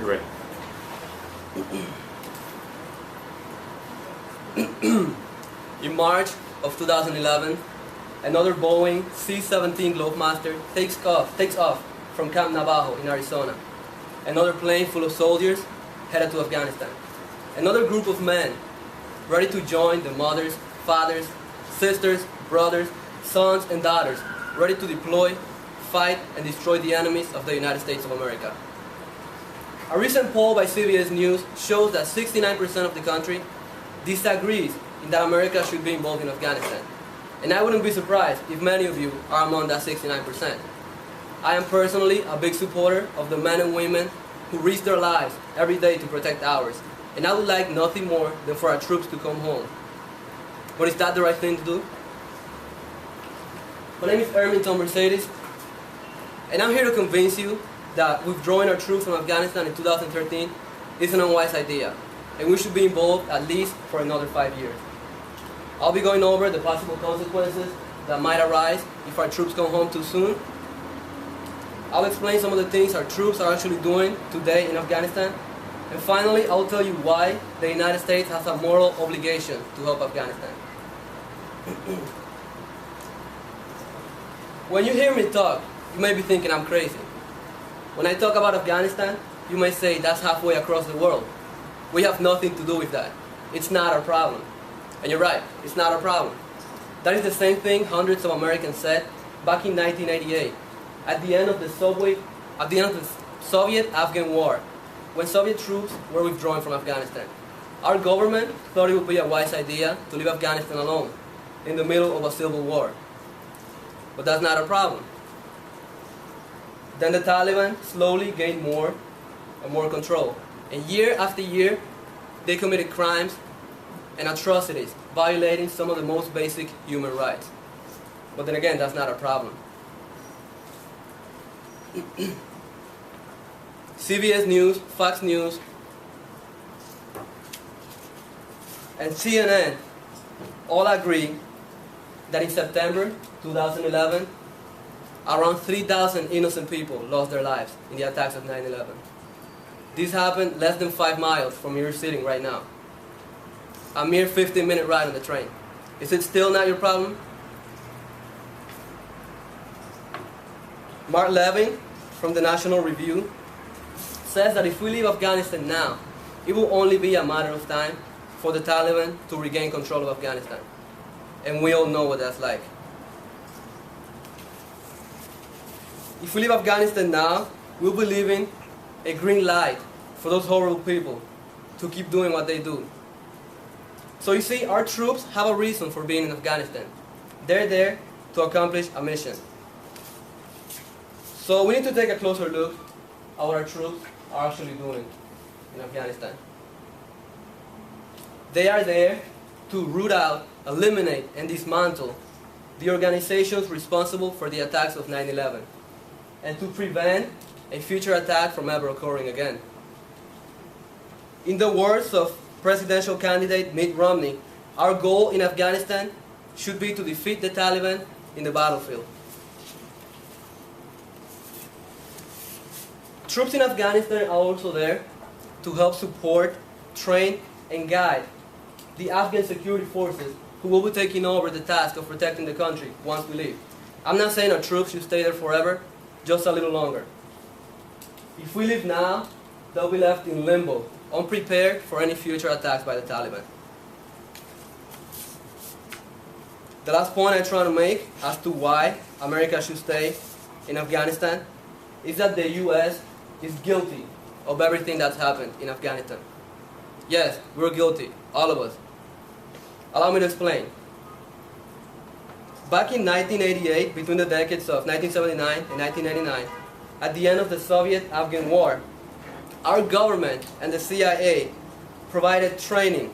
you're ready. In March of 2011, another Boeing C-17 Globemaster takes off from Camp Navajo in Arizona. Another plane full of soldiers headed to Afghanistan. Another group of men ready to join the mothers, fathers, sisters, brothers, sons, and daughters, ready to deploy, fight, and destroy the enemies of the United States of America. A recent poll by CBS News shows that 69% of the country disagrees in that America should be involved in Afghanistan. And I wouldn't be surprised if many of you are among that 69%. I am personally a big supporter of the men and women who risk their lives every day to protect ours. And I would like nothing more than for our troops to come home. But is that the right thing to do? My name is Erminthon-Mercedes, and I'm here to convince you that withdrawing our troops from Afghanistan in 2013 is an unwise idea, and we should be involved at least for another 5 years. I'll be going over the possible consequences that might arise if our troops come home too soon. I'll explain some of the things our troops are actually doing today in Afghanistan. And finally, I'll tell you why the United States has a moral obligation to help Afghanistan. When you hear me talk, you may be thinking I'm crazy. When I talk about Afghanistan, you may say that's halfway across the world. We have nothing to do with that. It's not our problem. And you're right, it's not our problem. That is the same thing hundreds of Americans said back in 1988, at the end of the Soviet-Afghan War, when Soviet troops were withdrawing from Afghanistan. Our government thought it would be a wise idea to leave Afghanistan alone in the middle of a civil war. But that's not a problem. Then the Taliban slowly gained more and more control. And year after year, they committed crimes and atrocities, violating some of the most basic human rights. But then again, that's not a problem. CBS News, Fox News, and CNN all agree that in September 2011, around 3,000 innocent people lost their lives in the attacks of 9/11. This happened less than 5 miles from where you're sitting right now. A mere 15-minute ride on the train. Is it still not your problem? Mark Levin from the National Review says that if we leave Afghanistan now, it will only be a matter of time for the Taliban to regain control of Afghanistan. And we all know what that's like. If we leave Afghanistan now, we'll be leaving a green light for those horrible people to keep doing what they do. So you see, our troops have a reason for being in Afghanistan. They're there to accomplish a mission. So we need to take a closer look at what our troops are actually doing in Afghanistan. They are there to root out, eliminate, and dismantle the organizations responsible for the attacks of 9/11, and to prevent a future attack from ever occurring again. In the words of presidential candidate Mitt Romney, our goal in Afghanistan should be to defeat the Taliban in the battlefield. Troops in Afghanistan are also there to help support, train, and guide the Afghan security forces who will be taking over the task of protecting the country once we leave. I'm not saying our troops should stay there forever, just a little longer. If we leave now, they'll be left in limbo, unprepared for any future attacks by the Taliban. The last point I'm trying to make as to why America should stay in Afghanistan is that the U.S. is guilty of everything that's happened in Afghanistan. Yes, we're guilty, all of us. Allow me to explain. Back in 1988, between the decades of 1979 and 1999, at the end of the Soviet-Afghan War, our government and the CIA provided training,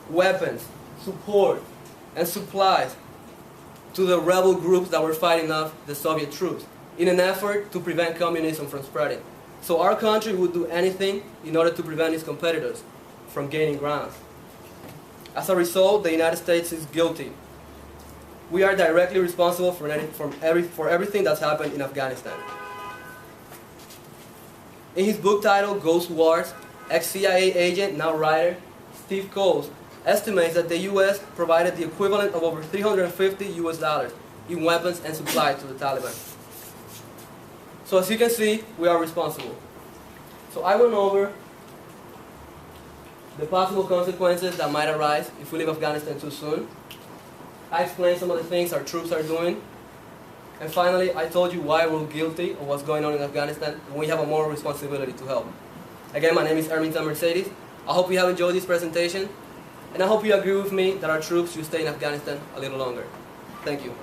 weapons, support, and supplies to the rebel groups that were fighting off the Soviet troops in an effort to prevent communism from spreading. So our country would do anything in order to prevent its competitors from gaining ground. As a result, the United States is guilty. We are directly responsible for everything that's happened in Afghanistan. In his book titled Ghost Wars, ex-CIA agent, now writer, Steve Coles estimates that the U.S. provided the equivalent of over $350 US in weapons and supplies to the Taliban. So as you can see, we are responsible. So I went over the possible consequences that might arise if we leave Afghanistan too soon. I explained some of the things our troops are doing. And finally, I told you why we're guilty of what's going on in Afghanistan, and we have a moral responsibility to help. Again, my name is Erminthon Mercedes. I hope you have enjoyed this presentation, and I hope you agree with me that our troops should stay in Afghanistan a little longer. Thank you.